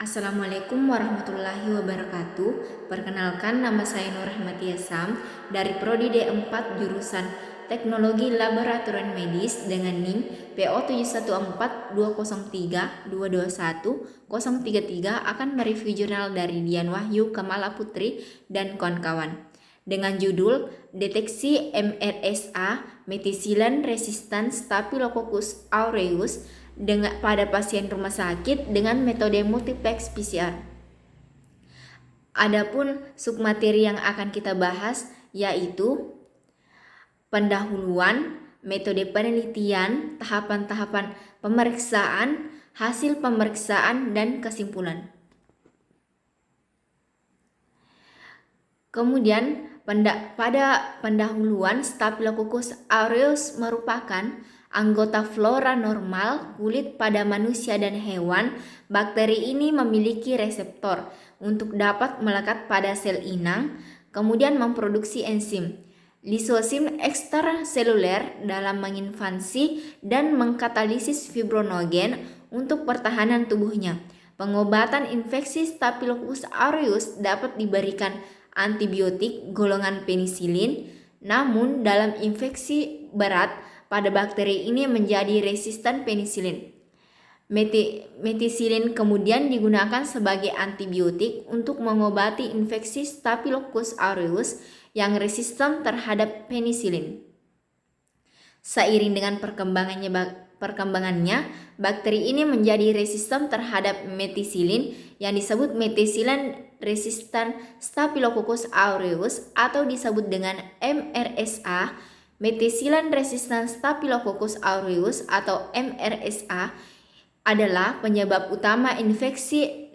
Assalamualaikum warahmatullahi wabarakatuh. Perkenalkan, nama saya Nur Rahmatia Sam dari Prodi D4 jurusan Teknologi Laboratorium Medis dengan NIM PO 714203221 akan mereview jurnal dari Dian Wahyu Kamala Putri dan kawan-kawan dengan judul Deteksi MRSA Methicillin Resistant Staphylococcus aureus pada pasien rumah sakit dengan metode multiplex PCR. Adapun submateri yang akan kita bahas yaitu pendahuluan, metode penelitian, tahapan-tahapan pemeriksaan, hasil pemeriksaan, dan kesimpulan. Kemudian pada pendahuluan, Staphylococcus aureus merupakan anggota flora normal kulit pada manusia dan hewan. Bakteri ini memiliki reseptor untuk dapat melekat pada sel inang, kemudian memproduksi enzim lisosim ekstraseluler dalam menginvasi dan mengkatalisis fibronogen untuk pertahanan tubuhnya. Pengobatan infeksi Staphylococcus aureus dapat diberikan antibiotik golongan penisilin, namun dalam infeksi berat pada bakteri ini menjadi resisten penisilin. Methicillin kemudian digunakan sebagai antibiotik untuk mengobati infeksi Staphylococcus aureus yang resisten terhadap penisilin. Seiring dengan perkembangannya, bakteri ini menjadi resisten terhadap methicillin yang disebut methicillin resistant Staphylococcus aureus atau disebut dengan MRSA. Methicillin resistant Staphylococcus aureus atau MRSA adalah penyebab utama infeksi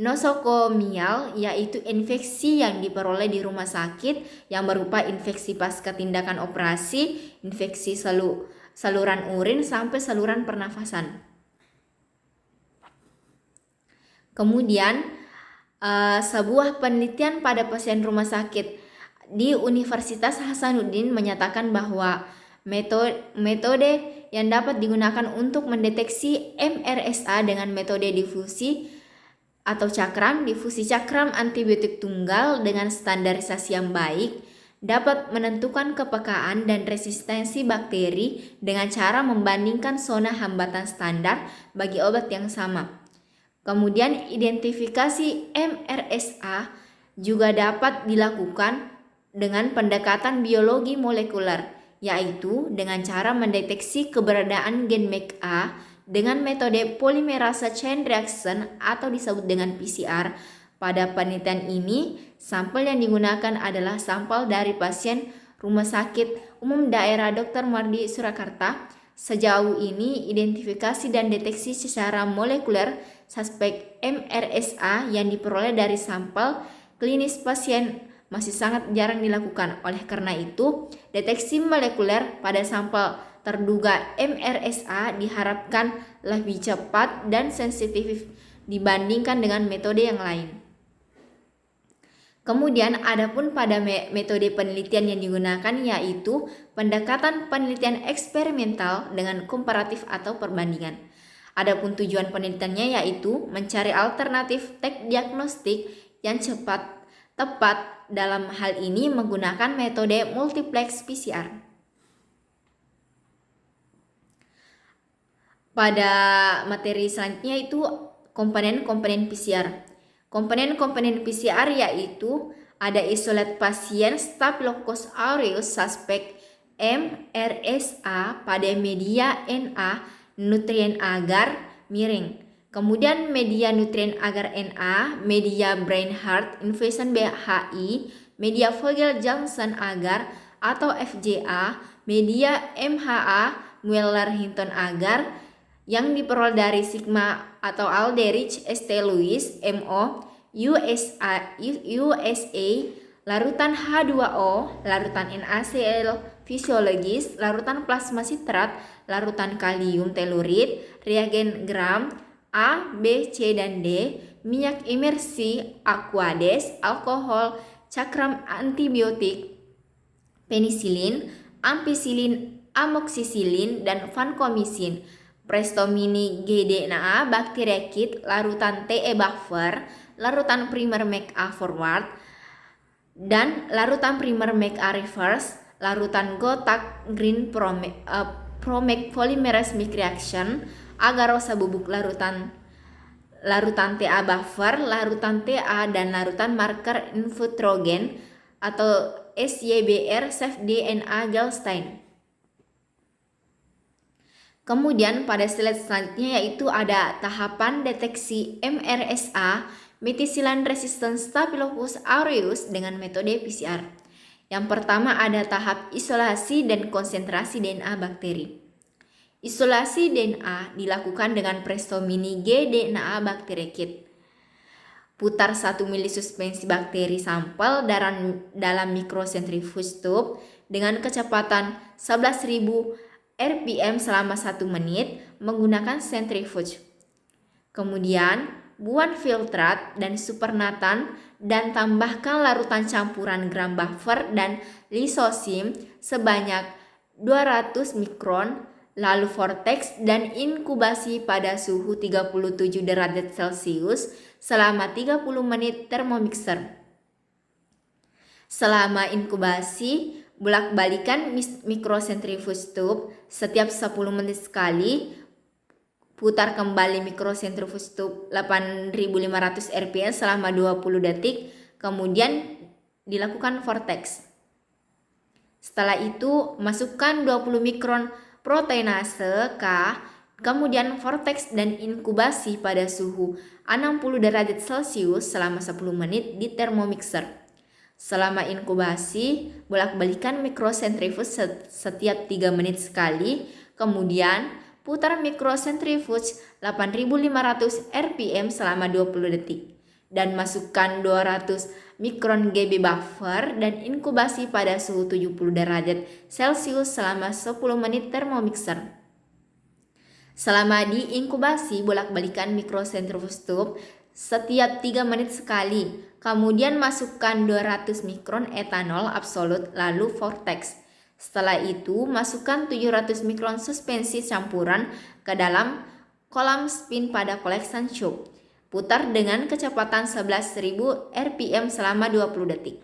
nosokomial, yaitu infeksi yang diperoleh di rumah sakit yang berupa infeksi pasca tindakan operasi, infeksi saluran urin sampai saluran pernafasan. Kemudian sebuah penelitian pada pasien rumah sakit di Universitas Hasanuddin menyatakan bahwa metode yang dapat digunakan untuk mendeteksi MRSA dengan metode difusi cakram antibiotik tunggal dengan standarisasi yang baik dapat menentukan kepekaan dan resistensi bakteri dengan cara membandingkan zona hambatan standar bagi obat yang sama. Kemudian identifikasi MRSA juga dapat dilakukan dengan pendekatan biologi molekuler, yaitu dengan cara mendeteksi keberadaan gen MECA dengan metode polymerase chain reaction atau disebut dengan PCR. Pada penelitian ini, sampel yang digunakan adalah sampel dari pasien Rumah Sakit Umum Daerah Dr. Mardi Surakarta. Sejauh ini, identifikasi dan deteksi secara molekuler suspek MRSA yang diperoleh dari sampel klinis pasien masih sangat jarang dilakukan. Oleh karena itu, deteksi molekuler pada sampel terduga MRSA diharapkan lebih cepat dan sensitif dibandingkan dengan metode yang lain. Kemudian adapun pada metode penelitian yang digunakan yaitu pendekatan penelitian eksperimental dengan komparatif atau perbandingan. Adapun tujuan penelitiannya yaitu mencari alternatif teknik diagnostik yang tepat dalam hal ini menggunakan metode multiplex PCR. Pada materi selanjutnya itu komponen-komponen PCR. Komponen-komponen PCR yaitu ada isolat pasien Staphylococcus aureus suspek MRSA pada media Na nutrien agar miring. Kemudian media nutrien agar Na, media Brain-Heart Invasion BHI, media Vogel-Johnson agar atau FJA, media MHA Mueller-Hinton agar yang diperoleh dari Sigma atau Aldrich St. Louis MO USA, larutan H2O, larutan NaCl fisiologis, larutan plasma sitrat, larutan kalium telurid, reagen gram A, B, C, dan D, minyak imersi, aquades, alkohol, cakram antibiotik, penisilin, ampicillin, amoxicillin, dan vancomycin. Presto Mini GDNA Bacteria Kit, larutan TE Buffer, larutan primer MAC-A Forward, dan larutan primer MAC-A Reverse, larutan Gotak Green Promec Polymerase Mix Reaction, agarosa bubuk larutan TA buffer, larutan TA, dan larutan marker infutrogen atau SYBR Safe DNA Gelstein. Kemudian pada slide selanjutnya yaitu ada tahapan deteksi MRSA Methicillin Resistant Staphylococcus aureus dengan metode PCR. Yang pertama ada tahap isolasi dan konsentrasi DNA bakteri. Isolasi DNA dilakukan dengan Presto Mini GDNA Bacteria Kit. Putar 1 ml suspensi bakteri sampel dalam mikrosentrifuge tube dengan kecepatan 11.000 RPM selama 1 menit menggunakan sentrifuge. Kemudian buang filtrat dan supernatan dan tambahkan larutan campuran gram buffer dan lisosim sebanyak 200 mikron, lalu vortex dan inkubasi pada suhu 37 derajat Celcius selama 30 menit thermomixer. Selama inkubasi, bolak-balikan mikrosentrifuge tube setiap 10 menit sekali. Putar kembali mikrosentrifuge tube 8500 RPM selama 20 detik, kemudian dilakukan vortex. Setelah itu, masukkan 20 mikron proteinase K, kemudian vortex dan inkubasi pada suhu 60 derajat Celcius selama 10 menit di thermomixer. Selama inkubasi, bolak-balikan mikrosentrifuge setiap 3 menit sekali, kemudian putar mikrosentrifuge 8500 RPM selama 20 detik dan masukkan 200 mikron GB buffer dan inkubasi pada suhu 70 derajat Celcius selama 10 menit thermomixer. Selama diinkubasi, bolak-balikan mikrosentrifuge tube setiap 3 menit sekali, kemudian masukkan 200 mikron etanol absolut lalu vortex. Setelah itu, masukkan 700 mikron suspensi campuran ke dalam kolam spin pada collection tube. Putar dengan kecepatan 11.000 RPM selama 20 detik.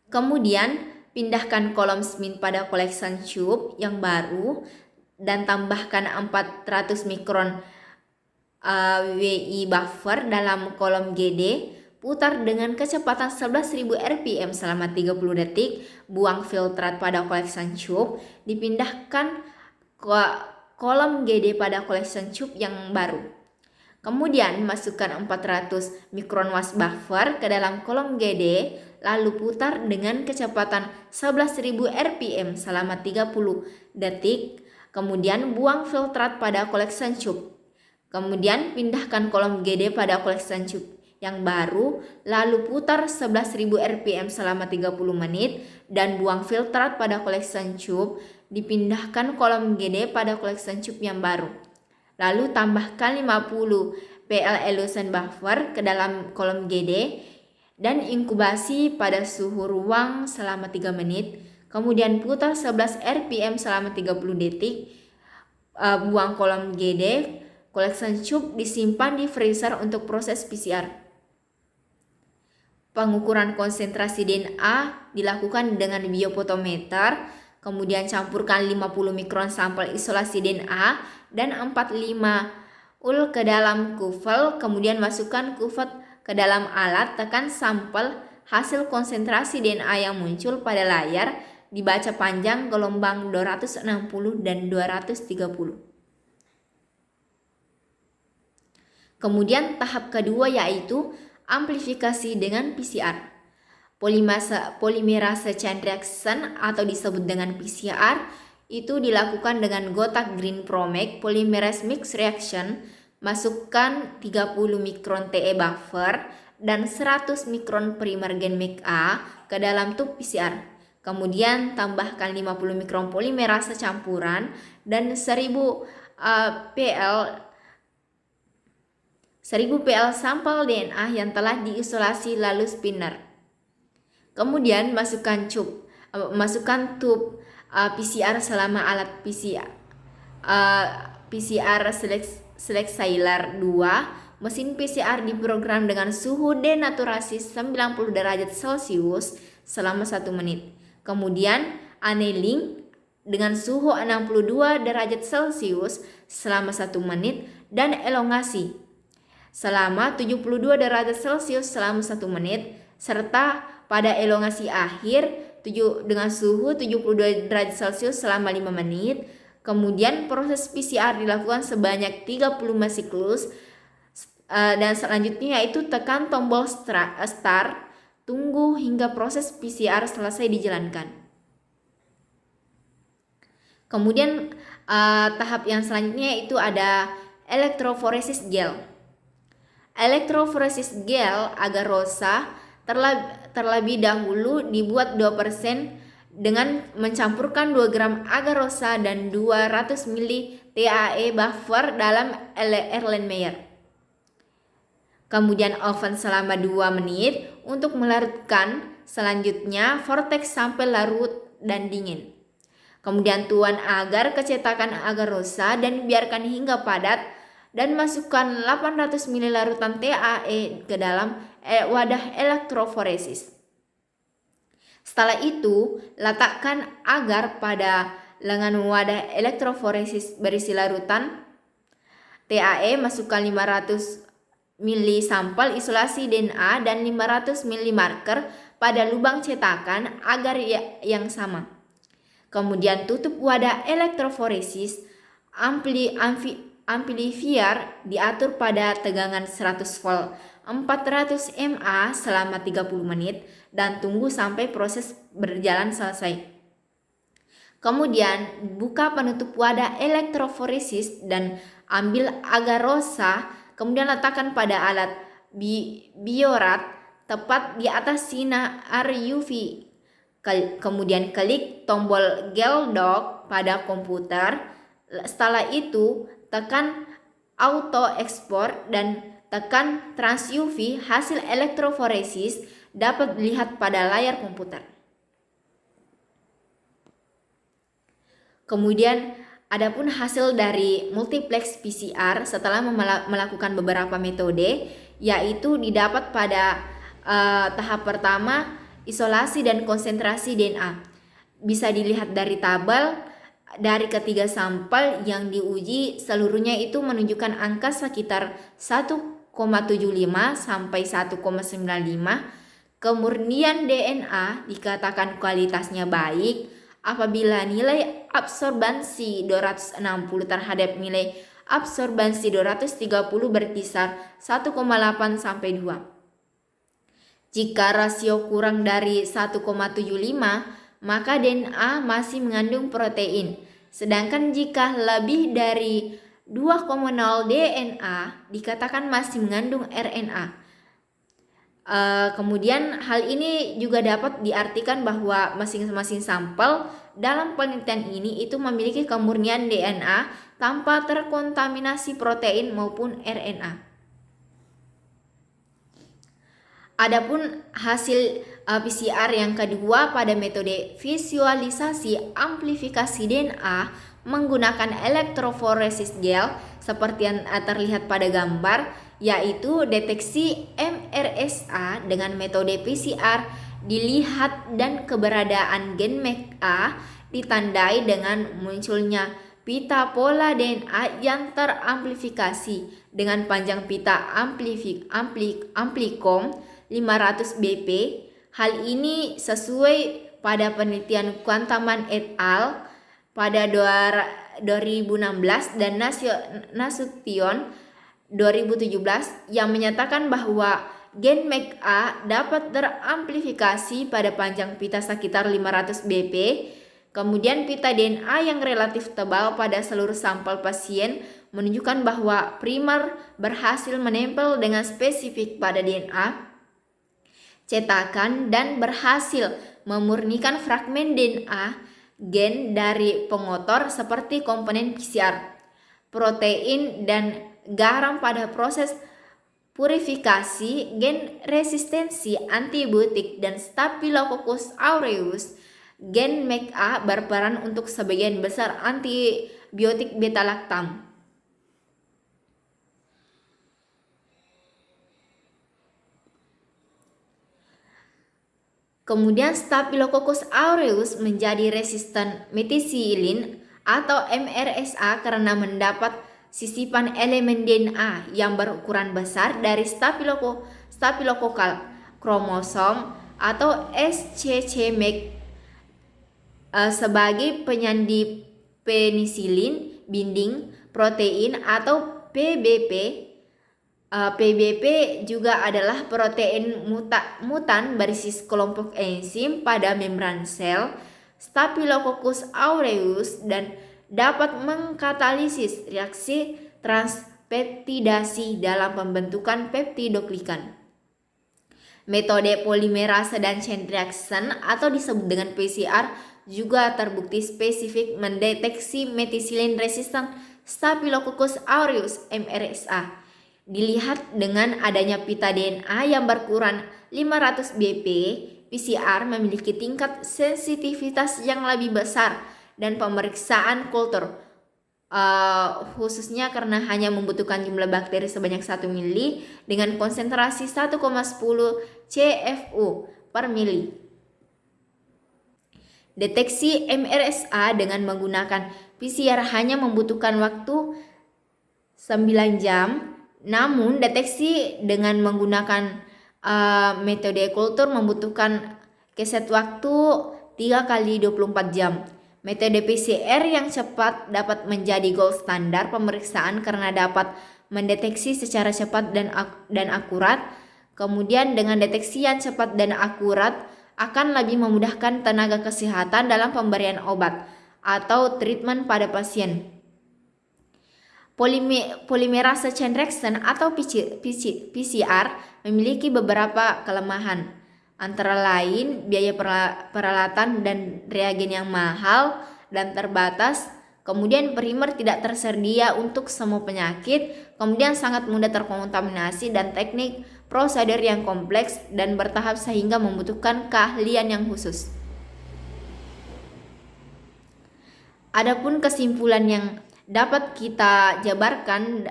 Kemudian, pindahkan kolom spin pada collection tube yang baru dan tambahkan 400 mikron WI buffer dalam kolom GD. Putar dengan kecepatan 11.000 RPM selama 30 detik, buang filtrat pada collection tube, dipindahkan ke kolom GD pada collection tube yang baru. Kemudian masukkan 400 mikron was buffer ke dalam kolom GD, lalu putar dengan kecepatan 11.000 RPM selama 30 detik, kemudian buang filtrat pada collection tube. Kemudian pindahkan kolom GD pada collection tube yang baru, lalu putar 11.000 RPM selama 30 menit dan buang filtrat pada collection tube, dipindahkan kolom GD pada collection tube yang baru. Lalu tambahkan 50 PL Elution buffer ke dalam kolom GD dan inkubasi pada suhu ruang selama 3 menit, kemudian putar 11 RPM selama 30 detik, buang kolom GD, collection tube disimpan di freezer untuk proses PCR. Pengukuran konsentrasi DNA dilakukan dengan biofotometer, kemudian campurkan 50 mikron sampel isolasi DNA dan 45 ul ke dalam kufel, kemudian masukkan kufet ke dalam alat, tekan sampel, hasil konsentrasi DNA yang muncul pada layar dibaca panjang gelombang 260 dan 230. Kemudian tahap kedua yaitu amplifikasi dengan PCR. Polymerase chain reaction atau disebut dengan PCR itu dilakukan dengan Gotak Green Promec Polymerase Mix Reaction. Masukkan 30 mikron TE buffer dan 100 mikron primer gen MAC-A ke dalam tub PCR. Kemudian tambahkan 50 mikron polimerase campuran dan 1000 PL sampel DNA yang telah diisolasi lalu spinner. Kemudian masukkan tub PCR selama alat PCR PCR Selexailar 2, mesin PCR diprogram dengan suhu denaturasi 90 derajat Celcius selama 1 menit. Kemudian annealing dengan suhu 62 derajat Celcius selama 1 menit dan elongasi selama 72 derajat Celcius selama 1 menit, serta pada elongasi akhir dengan suhu 72 derajat Celcius selama 5 menit. Kemudian proses PCR dilakukan sebanyak 30 siklus dan selanjutnya yaitu tekan tombol start, tunggu hingga proses PCR selesai dijalankan. Kemudian tahap yang selanjutnya itu ada elektroforesis gel. Elektroforesis gel agarosa terlebih dahulu dibuat 2% dengan mencampurkan 2 gram agarosa dan 200 ml TAE buffer dalam Erlenmeyer. Kemudian oven selama 2 menit untuk melarutkan, selanjutnya vortex sampai larut dan dingin. Kemudian tuang agar ke cetakan agarosa dan biarkan hingga padat dan masukkan 800 ml larutan TAE ke dalam wadah elektroforesis. Setelah itu, letakkan agar pada lengan wadah elektroforesis berisi larutan TAE, masukkan 500 ml sampel isolasi DNA dan 500 ml marker pada lubang cetakan agar yang sama. Kemudian tutup wadah elektroforesis. Amplifier diatur pada tegangan 100 volt 400 mA selama 30 menit dan tunggu sampai proses berjalan selesai. Kemudian buka penutup wadah elektroforesis dan ambil agarosa, kemudian letakkan pada alat biorat tepat di atas sinar UV. Kemudian klik tombol gel dock pada komputer. Setelah itu tekan auto export dan tekan trans UV. Hasil elektroforesis dapat dilihat pada layar komputer. Kemudian adapun hasil dari multiplex PCR setelah melakukan beberapa metode, yaitu didapat pada tahap pertama isolasi dan konsentrasi DNA. Bisa dilihat dari tabel. Dari ketiga sampel yang diuji, seluruhnya itu menunjukkan angka sekitar 1,75 sampai 1,95. Kemurnian DNA dikatakan kualitasnya baik apabila nilai absorbansi 260 terhadap nilai absorbansi 230 berkisar 1,8 sampai 2. Jika rasio kurang dari 1,75, maka DNA masih mengandung protein. Sedangkan jika lebih dari 2,0 DNA dikatakan masih mengandung RNA. Kemudian hal ini juga dapat diartikan bahwa masing-masing sampel dalam penelitian ini itu memiliki kemurnian DNA tanpa terkontaminasi protein maupun RNA. Adapun hasil PCR yang kedua pada metode visualisasi amplifikasi DNA menggunakan elektroforesis gel seperti yang terlihat pada gambar, yaitu deteksi MRSA dengan metode PCR dilihat dan keberadaan gen MECA ditandai dengan munculnya pita pola DNA yang teramplifikasi dengan panjang pita amplicom 500 bp. Hal ini sesuai pada penelitian Quantaman et al. Pada 2016 dan Nasution 2017 yang menyatakan bahwa gen MECA dapat teramplifikasi pada panjang pita sekitar 500 bp. Kemudian pita DNA yang relatif tebal pada seluruh sampel pasien menunjukkan bahwa primer berhasil menempel dengan spesifik pada DNA cetakan dan berhasil memurnikan fragmen DNA gen dari pengotor seperti komponen PCR, protein, dan garam pada proses purifikasi gen resistensi antibiotik dan Staphylococcus aureus. Gen MECA berperan untuk sebagian besar biotik beta-laktam. Kemudian Staphylococcus aureus menjadi resisten methicillin atau MRSA karena mendapat sisipan elemen DNA yang berukuran besar dari Staphylococcal kromosom atau SCCMEC sebagai penyandi penisilin binding protein atau PBP. PBP juga adalah protein mutan berbasis kelompok enzim pada membran sel Staphylococcus aureus dan dapat mengkatalisis reaksi transpeptidasi dalam pembentukan peptidoglikan. Metode polimerase dan chain reaction atau disebut dengan PCR juga terbukti spesifik mendeteksi methicillin resistant Staphylococcus aureus MRSA. Dilihat dengan adanya pita DNA yang berukuran 500 BP, PCR memiliki tingkat sensitivitas yang lebih besar dan pemeriksaan kultur khususnya karena hanya membutuhkan jumlah bakteri sebanyak 1 mili dengan konsentrasi 1,10 CFU per mili. Deteksi MRSA dengan menggunakan PCR hanya membutuhkan waktu 9 jam. Namun deteksi dengan menggunakan metode kultur membutuhkan keset waktu 3 kali 24 jam. Metode PCR yang cepat dapat menjadi gold standar pemeriksaan karena dapat mendeteksi secara cepat dan akurat. Kemudian dengan deteksi yang cepat dan akurat akan lebih memudahkan tenaga kesehatan dalam pemberian obat atau treatment pada pasien. Polimerase chain reaction atau PCR memiliki beberapa kelemahan, antara lain biaya peralatan dan reagen yang mahal dan terbatas. Kemudian primer tidak tersedia untuk semua penyakit, kemudian sangat mudah terkontaminasi dan teknik prosedur yang kompleks dan bertahap sehingga membutuhkan keahlian yang khusus. Adapun kesimpulan yang dapat kita jabarkan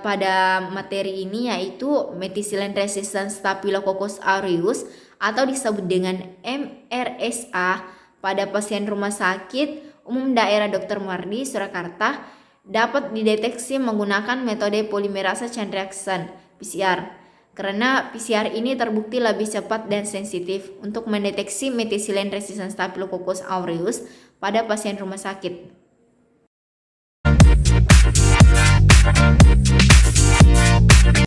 pada materi ini yaitu methicillin resistant Staphylococcus aureus atau disebut dengan MRSA pada pasien rumah sakit umum daerah Dr. Mardi Surakarta dapat dideteksi menggunakan metode polimerase chain reaction PCR karena PCR ini terbukti lebih cepat dan sensitif untuk mendeteksi methicillin resistant Staphylococcus aureus pada pasien rumah sakit.